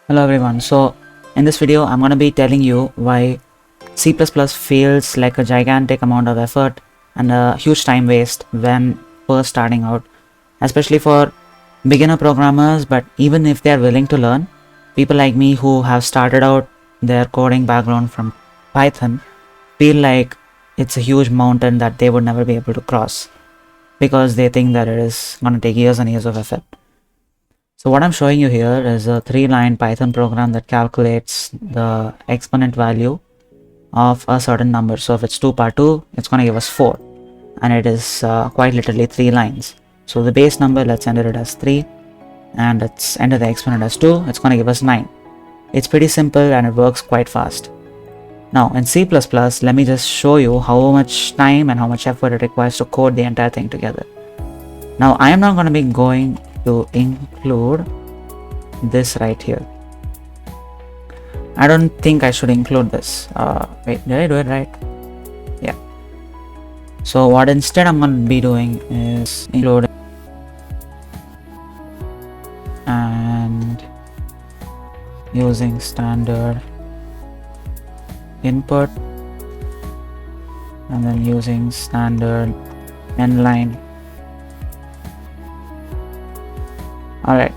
Hello everyone. So in this video I'm going to be telling you why C++ feels like a gigantic amount of effort and a huge time waste when first starting out, especially for beginner programmers. But even if they are willing to learn, people like me who have started out their coding background from Python feel like it's a huge mountain that they would never be able to cross because they think that it is going to take years and years of effort. So what I'm showing you here is a 3-line Python program that calculates the exponent value of a certain number. So if it's 2 power 2, it's going to give us 4, and it is quite literally 3 lines. So the base number, let's enter it as 3, and let's enter the exponent as 2, it's going to give us 9. It's pretty simple and it works quite fast. Now in C++, let me just show you how much time and how much effort it requires to code the entire thing together. Now I am not going to be going to include this right here. I don't think I should include this. Wait, did I do it right? Yeah. So what instead I'm going to be doing is include and using standard input and then using standard inline. Alright,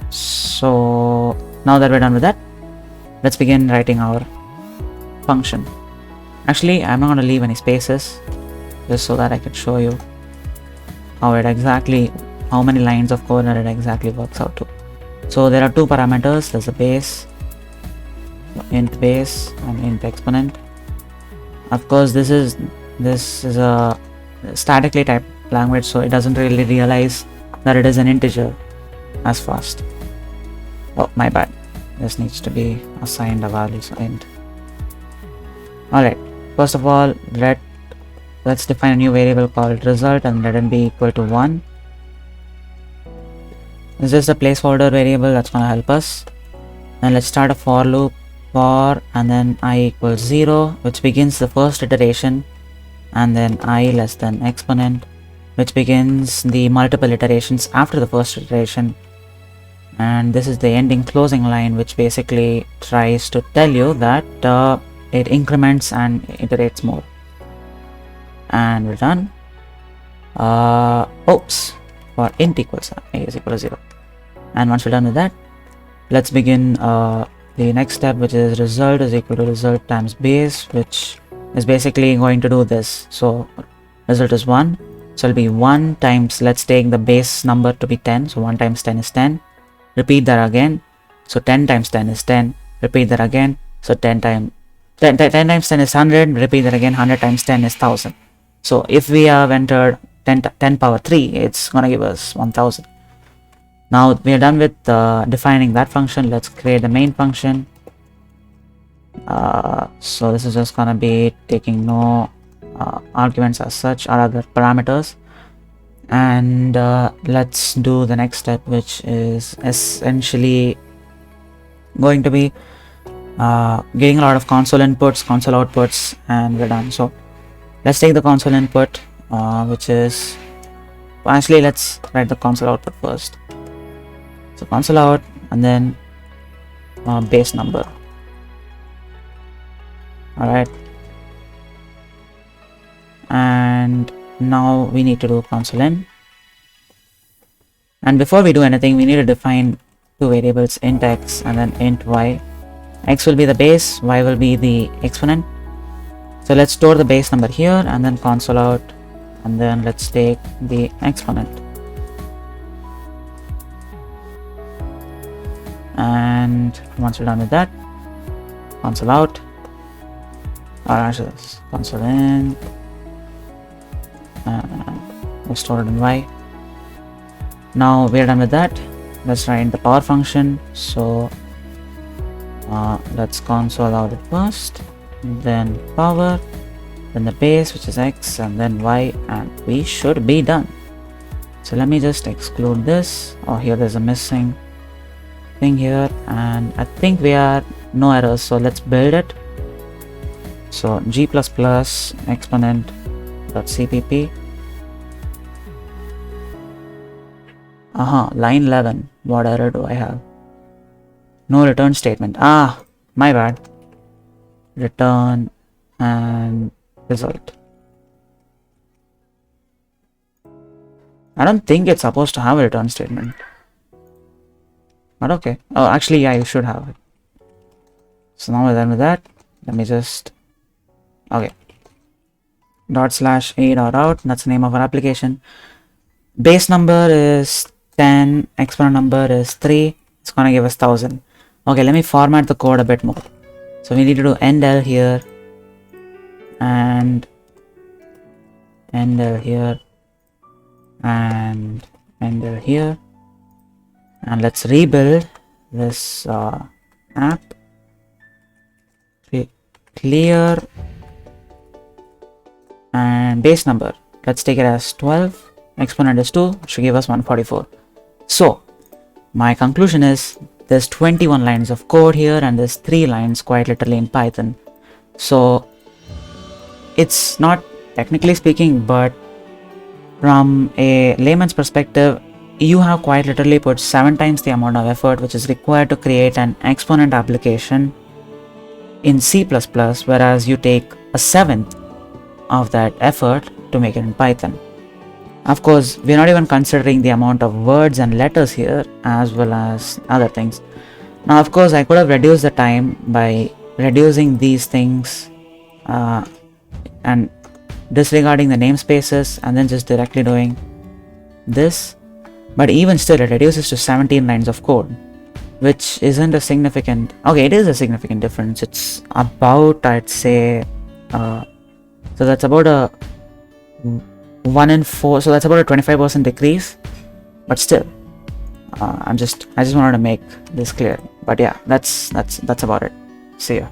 so now that we're done with that, let's begin writing our function. Actually, I'm not going to leave any spaces just so that I can show you how many lines of code that it exactly works out to. So there are two parameters. There's a base, int base and int exponent. Of course, this is a statically typed language, so it doesn't really realize that it is an integer as fast. Oh, my bad. This needs to be assigned a value, so int. Alright, first of all, let's define a new variable called result and let it be equal to 1. This is a placeholder variable that's going to help us. And let's start a for loop for and then I equals 0, which begins the first iteration, and then I less than exponent, which begins the multiple iterations after the first iteration. And this is the ending closing line, which basically tries to tell you that it increments and iterates more. And we're done. Oops, for int equals a is equal to 0. And once we're done with that, let's begin the next step, which is result is equal to result times base, which is basically going to do this. So result is 1, so it'll be 1 times, let's take the base number to be 10, so 1 times 10 is 10. Repeat that again, so 10 times 10 is 10. Repeat that again, so 10 times 10 is 100. Repeat that again, 100 times 10 is 1000. So if we have entered 10 power 3, it's gonna give us 1000. Now we are done with defining that function. Let's create the main function. So this is just gonna be taking no arguments as such or other parameters. And let's do the next step, which is essentially going to be getting a lot of console inputs, console outputs, and we're done. So let's take the console input, which is, actually let's write the console output first. So console out and then base number. Alright, and now we need to do console in, and before we do anything we need to define two variables, int x and then int y. X will be the base, y will be the exponent. So let's store the base number here and then console out, and then let's take the exponent. And once we're done with that, console out, or actually console in, and we'll store it in y. Now we're done with that. Let's write the power function. So let's console out it first, then power, then the base, which is x, and then y, and we should be done. So let me just exclude this. Oh, here there's a missing thing here, and I think we are no errors, so let's build it. So g++ exponent.cpp. Line 11. What error do I have? No return statement. Ah, my bad. Return and result. I don't think it's supposed to have a return statement. But okay. Oh, actually, yeah, you should have it. So now we're done with that. Let me just... Okay. /a .out. That's the name of our application. Base number is 10. Exponent number is 3. It's gonna give us 1000. Okay, let me format the code a bit more. So we need to do endl here. And endl here. And endl here. And let's rebuild this app. Clear and base number, let's take it as 12, exponent is 2, should give us 144. So my conclusion is there's 21 lines of code here and there's 3 lines quite literally in Python. So it's not technically speaking, but from a layman's perspective, you have quite literally put 7 times the amount of effort which is required to create an exponent application in C++, whereas you take a 7th of that effort to make it in Python. Of course, we're not even considering the amount of words and letters here as well as other things. Now, of course, I could have reduced the time by reducing these things and disregarding the namespaces and then just directly doing this. But even still, it reduces to 17 lines of code, which isn't a significant... Okay, it is a significant difference. It's about, I'd say... so that's about a 1 in 4. So that's about a 25% decrease. But still, I just wanted to make this clear. But yeah, that's about it. See ya.